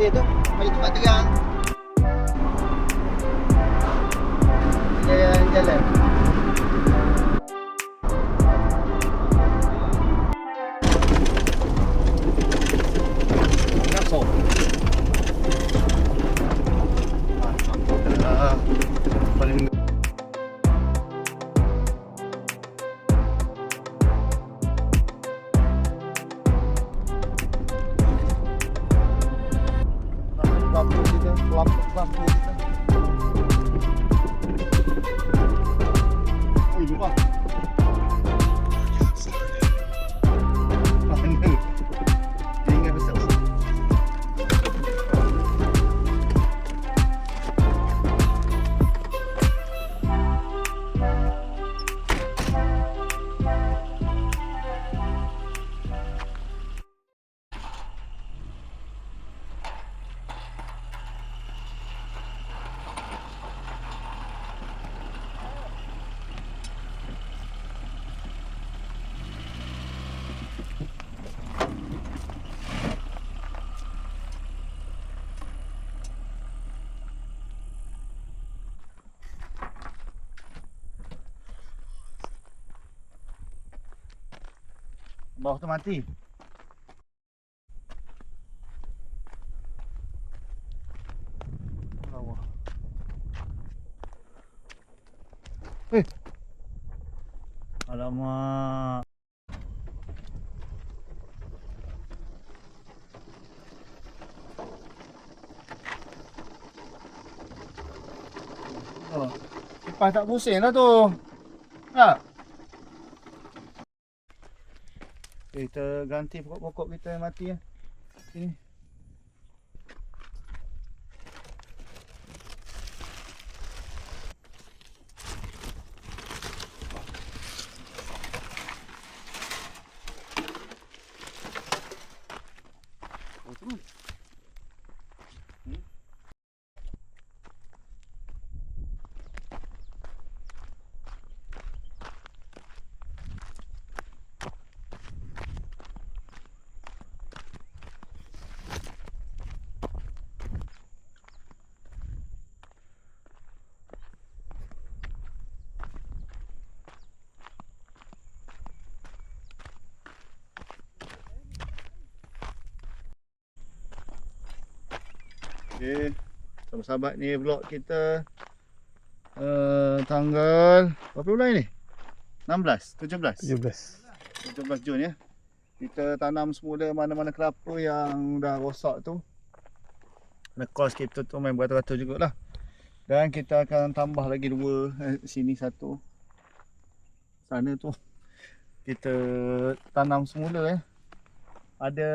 dia tu. Balik tempat terang. Jalan. Kasar. Alhamdulillah. Paling lampu kita. Ui, lupa. Mana? Dia ingat besar. Bawah tu mati. Bawah. Alamak. Oh, kipas tak pusing lah tu. Tak? Kita ganti pokok-pokok kita yang mati ya. Sini. Oh, tu. Okay, sahabat-sahabat ni vlog kita tanggal berapa bulan ni? 17 Jun ya. Kita tanam semula mana-mana kelapa yang dah rosak tu. Kos kita tu main beratus-ratus jugalah. Dan kita akan tambah lagi dua, sini satu, sana tu. Kita tanam semula ya. Ada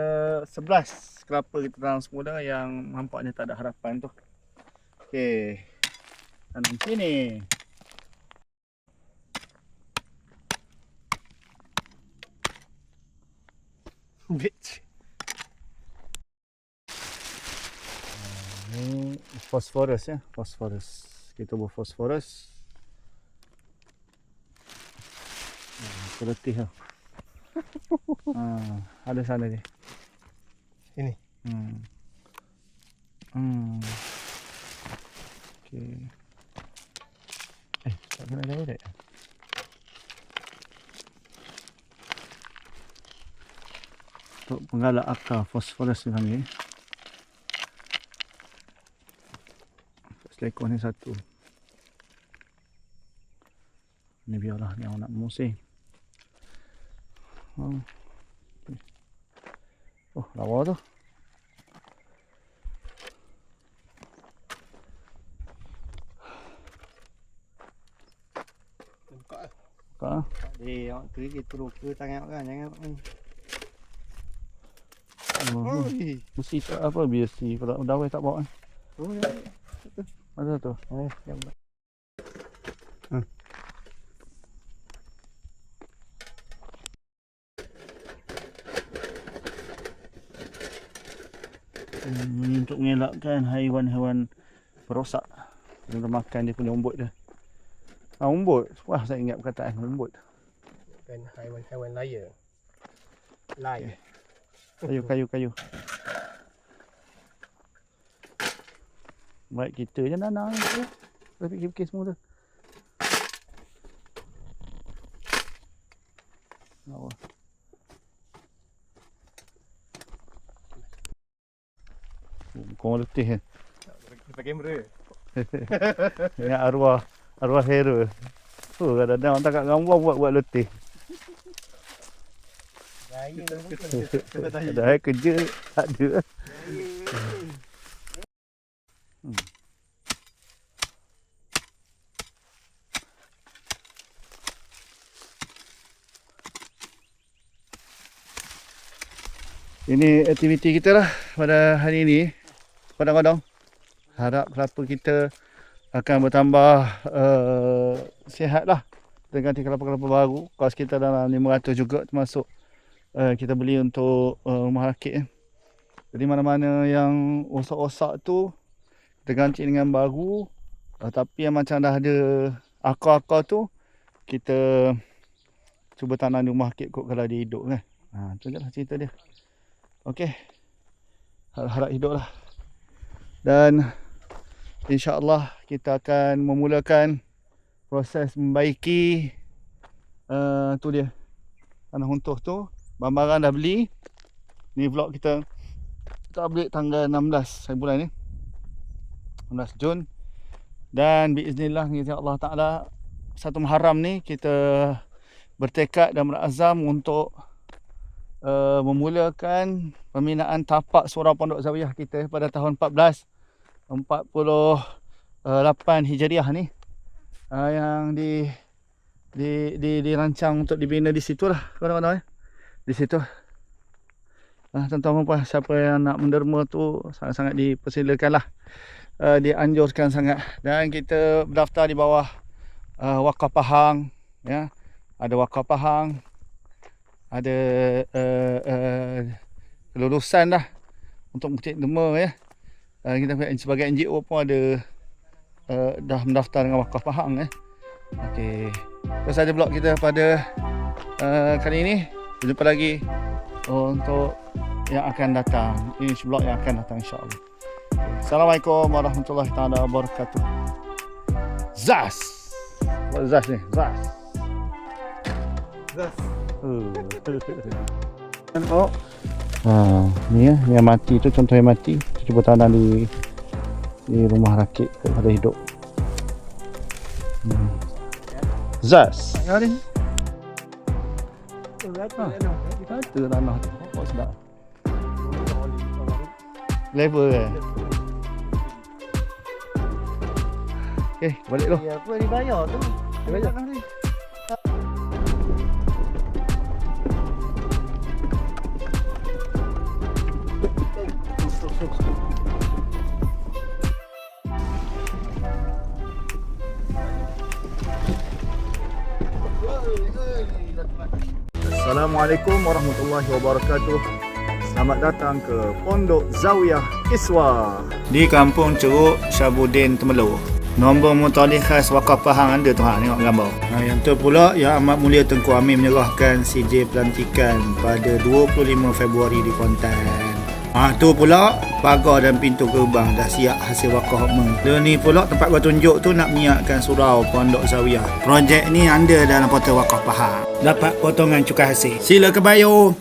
11 kelapa kita tanam semula yang nampaknya tak ada harapan tu. Okey. Tanam sini. Bitch. Ini fosforus ya, fosforus. Kita buat fosforus. Letih lah. Ada sana ni. Ini. Okey. Tak kena direct. Untuk penggalak akar fosforus ni. Selekor ni satu. Ni biarlah ni orang nak musing. Oh, lawa tu. Buka lah. Buka lah. Awak kerja terluka tangan awak kan. Jangan awak ni. Mesti tak apa, biasa kalau dawai tak bawa kan. Oh, ya. Ada tu. Yang untuk mengelakkan haiwan-haiwan perosak. Kita makan dia punya umbut dia. Umbut. Wah, saya ingat perkataan umbut. Bukan haiwan-haiwan liar. Liar. Kayu. Baik kita je nanang tu. Fikir-fikir semua tu. Awak. Kau letih kan? Pakai kamera. Ingat arwah hero. Kadang-kadang orang tangkap gambar buat letih. Gaya. Dah kerja tak ada. Ini aktiviti kita lah pada hari ini. Kadang-kadang harap kelapa kita akan bertambah sihat lah. Kita ganti kelapa-kelapa baru. Kos kita dalam 500 juga, termasuk kita beli untuk rumah rakit. Jadi mana-mana yang rosak-rosak tu kita ganti dengan baru. Tapi yang macam dah ada akar-akar tu kita cuba tanam di rumah rakit kot kalau dia hidup kan. Tu je lah cerita dia. Okey. Harap hidup lah. Dan insya-Allah kita akan memulakan proses membaiki tu dia. Tanah huntuh tu. Barang-barang dah beli. Ni vlog kita update tanggal 16 hari bulan ni. 16 Jun. Dan biiznillah insya-Allah taala satu Muharram ni kita bertekad dan berazam untuk memulakan pembinaan tapak surau Pondok Zawiyah kita pada tahun 1448 Hijriah ni, yang dirancang untuk dibina di situ lah kawan-kawan. Di situ tuan-tuan puan, siapa yang nak menderma tu sangat-sangat dipersilakan lah, dianjurkan sangat. Dan kita berdaftar di bawah Wakaf Pahang ya. Ada Wakaf Pahang, ada kelulusan dah untuk bukti derma ya. Kita sebagai NGO pun ada dah mendaftar dengan Wakaf Pahang ya. Okey. Itu saja blog kita pada kali ini. Jumpa lagi untuk yang akan datang. Ini blog yang akan datang insya-Allah. Assalamualaikum warahmatullahi taala wabarakatuh. Zas. What Zas ni? Zas. Zas. Ni ya, yang mati tu contoh yang mati. Kita cuba tanam di rumah rakit pada hidup. Zas. Hari ni. Ada tanah tu. Nampak sedap. Level kan? Okey, balik dulu. Ya, apa dibayar tu? Dibayar kan ni. Assalamualaikum warahmatullahi wabarakatuh. Selamat datang ke Pondok Zawiyah Iswah di Kampung Ceruk Syabuddin Temelur. Nombor mutadikh khas Wakaf Pahang ada tu, tengok gambar. Yang tu pula Yang Amat Mulia Tengku Amin menyerahkan CJ pelantikan pada 25 Februari di Kuantan. Tu pula pagar dan pintu gerbang dah siap hasil wakaf hokma. Dan ni pula tempat gua tunjuk tu nak menyiapkan surau Pondok Zawiyah. Projek ni anda dalam portal Wakaf Pahang. Dapat potongan cukai hasil. Sila ke bayar.